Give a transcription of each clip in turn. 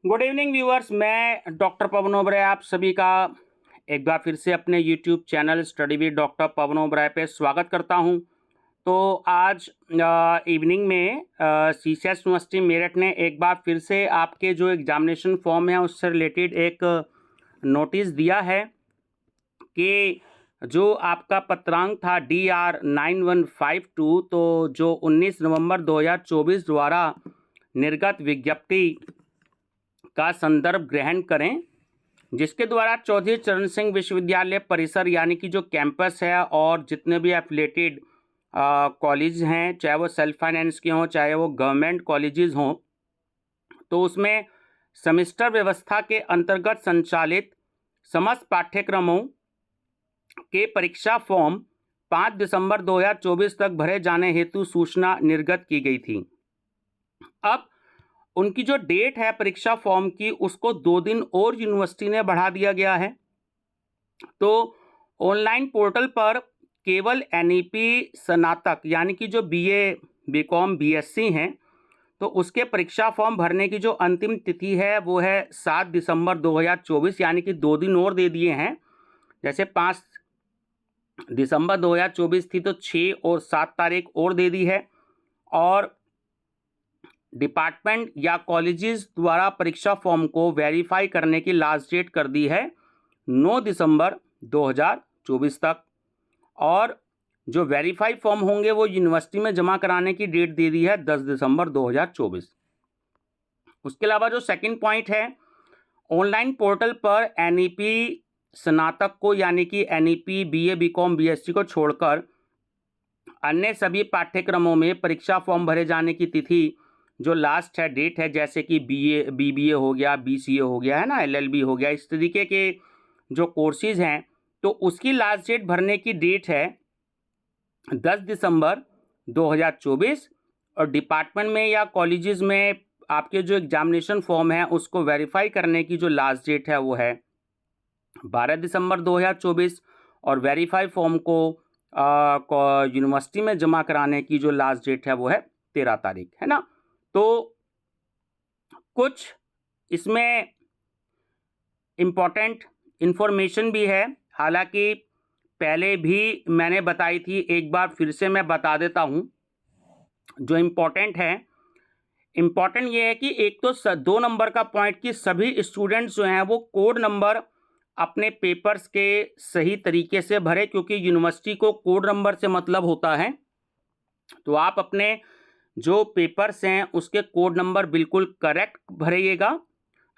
Good evening viewers, मैं doctor Pavan Oberoi आप सभी का एक बार फिर से अपने YouTube channel study with doctor Pavan Oberoi पे स्वागत करता हूं। तो आज इवनिंग में सीसीएस यूनिवर्सिटी मेरठ ने एक बार फिर से आपके जो एग्जामिनेशन फॉर्म है उससे रिलेटेड एक नोटिस दिया है कि जो आपका पत्रांक था DR9152, तो जो 19 नवंबर 2024 द्वारा निर्गत विज्ञप्ति का संदर्भ ग्रहण करें, जिसके द्वारा चौधरी चरण सिंह विश्वविद्यालय परिसर यानी कि जो कैंपस है और जितने भी एफिलेटेड कॉलेज हैं, चाहे वो सेल्फ फाइनेंस के हों चाहे वो गवर्नमेंट कॉलेजेस हों, तो उसमें सेमेस्टर व्यवस्था के अंतर्गत संचालित समस्त पाठ्यक्रमों के परीक्षा फॉर्म 5 दिसंबर 2024 तक भरे जाने हेतु सूचना निर्गत की गई थी। अब उनकी जो डेट है परीक्षा फॉर्म की, उसको 2 दिन और यूनिवर्सिटी ने बढ़ा दिया गया है। तो ऑनलाइन पोर्टल पर केवल एनईपी स्नातक यानी कि जो बीए, बीकॉम, बीएससी हैं, तो उसके परीक्षा फॉर्म भरने की जो अंतिम तिथि है वो है 7 दिसंबर 2024, यानी कि 2 दिन और दे दिए हैं। जैसे 5 दिसंबर 2024 थी तो 6 और 7 तारीख और दे दी है। और डिपार्टमेंट या कॉलेजेस द्वारा परीक्षा फॉर्म को वेरीफाई करने की लास्ट डेट कर दी है 9 दिसंबर 2024 तक। और जो वेरीफाई फॉर्म होंगे वो यूनिवर्सिटी में जमा कराने की डेट दे दी है 10 दिसंबर 2024। उसके अलावा जो सेकंड पॉइंट है, ऑनलाइन पोर्टल पर एनईपी स्नातक को यानी कि एनईपी बीए, बीकॉम, बीएससी को छोड़कर अन्य सभी पाठ्यक्रमों में परीक्षा फॉर्म भरे जाने की तिथि जो लास्ट है डेट है, जैसे कि बीए, बीबीए हो गया, बीसीए हो गया है ना, एलएलबी हो गया, इस तरीके के जो कोर्सेज हैं, तो उसकी लास्ट डेट भरने की डेट है 10 दिसंबर 2024। और डिपार्टमेंट में या कॉलेजेस में आपके जो एग्जामिनेशन फॉर्म है उसको वेरीफाई करने की जो लास्ट डेट है वो है 12 दिसंबर 2024। और वेरीफाई फॉर्म को यूनिवर्सिटी में जमा कराने की जो लास्ट डेट है वो है 13 तारीख, है ना। तो कुछ इसमें इम्पॉर्टेंट इन्फॉर्मेशन भी है, हालांकि पहले भी मैंने बताई थी, एक बार फिर से मैं बता देता हूँ। जो इम्पॉर्टेंट है, इम्पॉर्टेंट ये है कि एक तो 2 नंबर का पॉइंट कि सभी स्टूडेंट्स जो हैं वो कोड नंबर अपने पेपर्स के सही तरीके से भरे, क्योंकि यूनिवर्सिटी को कोड नंबर से मतलब होता है। तो आप अपने जो पेपर्स हैं उसके कोड नंबर बिल्कुल करेक्ट भरिएगा।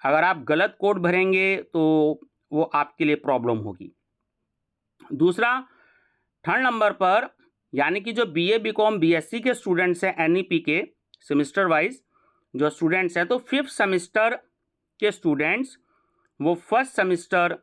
अगर आप गलत कोड भरेंगे तो वो आपके लिए प्रॉब्लम होगी। दूसरा, 3rd नंबर पर यानी कि जो बीए, बीकॉम, बीएससी के स्टूडेंट्स हैं, एनईपी के सेमेस्टर वाइज जो स्टूडेंट्स हैं, तो 5th सेमेस्टर के स्टूडेंट्स वो 1st सेमेस्टर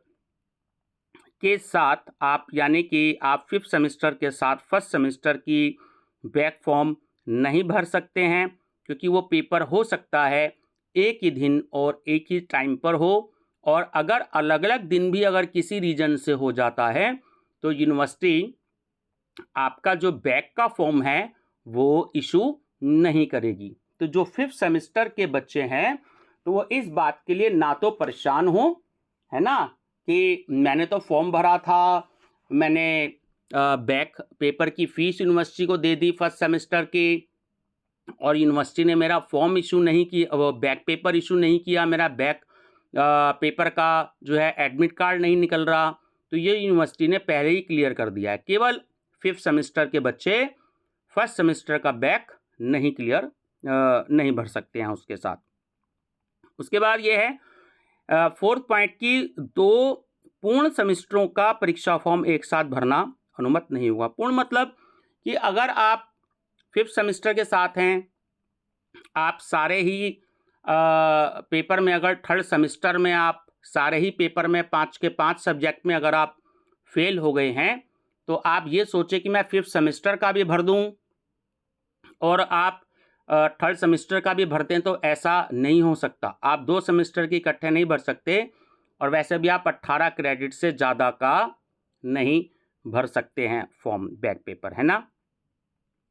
के साथ आप यानी कि आप 5th सेमेस्टर के साथ 1st सेमेस्टर की बैक फॉर्म नहीं भर सकते हैं, क्योंकि वो पेपर हो सकता है एक ही दिन और एक ही टाइम पर हो। और अगर अलग अलग दिन भी अगर किसी रीजन से हो जाता है तो यूनिवर्सिटी आपका जो बैक का फॉर्म है वो इशू नहीं करेगी। तो जो 5th सेमेस्टर के बच्चे हैं तो वो इस बात के लिए ना तो परेशान हो, है ना, कि मैंने तो फॉर्म भरा था, मैंने बैक पेपर की फीस यूनिवर्सिटी को दे दी 1st सेमेस्टर की, और यूनिवर्सिटी ने मेरा फॉर्म इशू नहीं किया, वो बैक पेपर इशू नहीं किया, मेरा बैक पेपर का जो है एडमिट कार्ड नहीं निकल रहा। तो ये यूनिवर्सिटी ने पहले ही क्लियर कर दिया है, केवल 5th सेमेस्टर के बच्चे 1st सेमेस्टर का बैक नहीं क्लियर नहीं भर सकते हैं उसके साथ। उसके बाद ये है 4th पॉइंट की 2 पूर्ण सेमेस्टरों का परीक्षा फॉर्म एक साथ भरना अनुमत नहीं होगा। पूर्ण मतलब कि अगर आप 5th सेमेस्टर के साथ हैं, आप सारे ही पेपर में, अगर 3rd सेमेस्टर में आप सारे ही पेपर में 5 के 5 सब्जेक्ट में अगर आप फेल हो गए हैं, तो आप ये सोचें कि मैं 5th सेमेस्टर का भी भर दूं और आप 3rd सेमेस्टर का भी भरते हैं, तो ऐसा नहीं हो सकता। आप 2 सेमेस्टर की इकट्ठे नहीं भर सकते, और वैसे भी आप 18 क्रेडिट से ज़्यादा का नहीं भर सकते हैं फॉर्म बैक पेपर, है ना।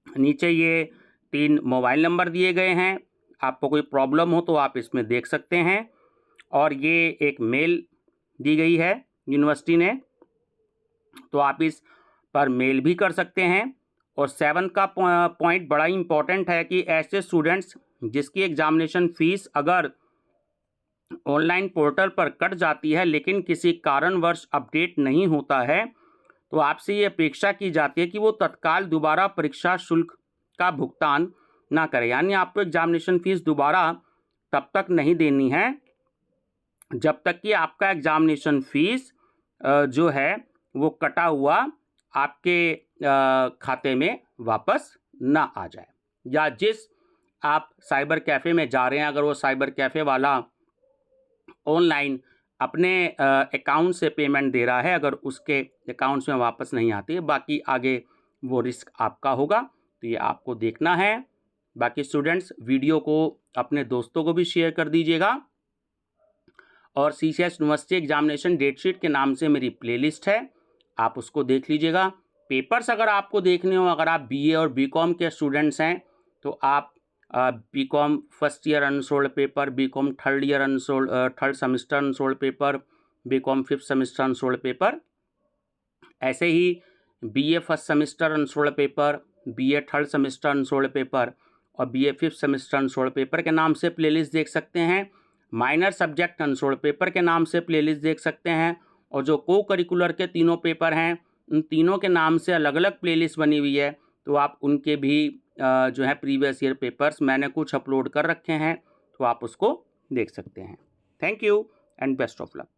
नीचे ये 3 मोबाइल नंबर दिए गए हैं, आपको कोई प्रॉब्लम हो तो आप इसमें देख सकते हैं। और ये एक मेल दी गई है यूनिवर्सिटी ने, तो आप इस पर मेल भी कर सकते हैं। और 7 का पॉइंट बड़ा ही इम्पोर्टेंट है कि ऐसे स्टूडेंट्स जिसकी एग्जामिनेशन फ़ीस अगर ऑनलाइन पोर्टल पर कट जाती है लेकिन किसी कारणवश अपडेट नहीं होता है, तो आपसे ये अपेक्षा की जाती है कि वो तत्काल दोबारा परीक्षा शुल्क का भुगतान ना करें। यानी आपको एग्जामिनेशन फ़ीस दोबारा तब तक नहीं देनी है जब तक कि आपका एग्जामिनेशन फ़ीस जो है वो कटा हुआ आपके खाते में वापस ना आ जाए। या जिस आप साइबर कैफ़े में जा रहे हैं, अगर वो साइबर कैफ़े वाला ऑनलाइन अपने अकाउंट से पेमेंट दे रहा है, अगर उसके अकाउंट्स में वापस नहीं आती है, बाकी आगे वो रिस्क आपका होगा, तो ये आपको देखना है। बाकी स्टूडेंट्स वीडियो को अपने दोस्तों को भी शेयर कर दीजिएगा। और CCS यूनिवर्सिटी एग्जामिनेशन डेटशीट के नाम से मेरी प्लेलिस्ट है, आप उसको देख लीजिएगा। पेपर्स अगर आपको देखने हो, अगर आप BA और BCom के स्टूडेंट्स हैं तो आप BCom first year unsold paper, BCom third year unsold third semester unsold paper, BCom fifth semester unsold paper, ऐसे ही BA first semester unsold paper, BA third semester unsold paper और BA fifth semester unsold paper के नाम से playlist देख सकते हैं। Minor subject unsold paper के नाम से प्लेलिस्ट देख सकते हैं। और जो को करिकुलर के तीनों पेपर हैं, उन तीनों के नाम से अलग अलग प्लेलिस्ट बनी हुई है, तो आप उनके भी जो है प्रीवियस ईयर पेपर्स मैंने कुछ अपलोड कर रखे हैं, तो आप उसको देख सकते हैं। Thank you and best of luck.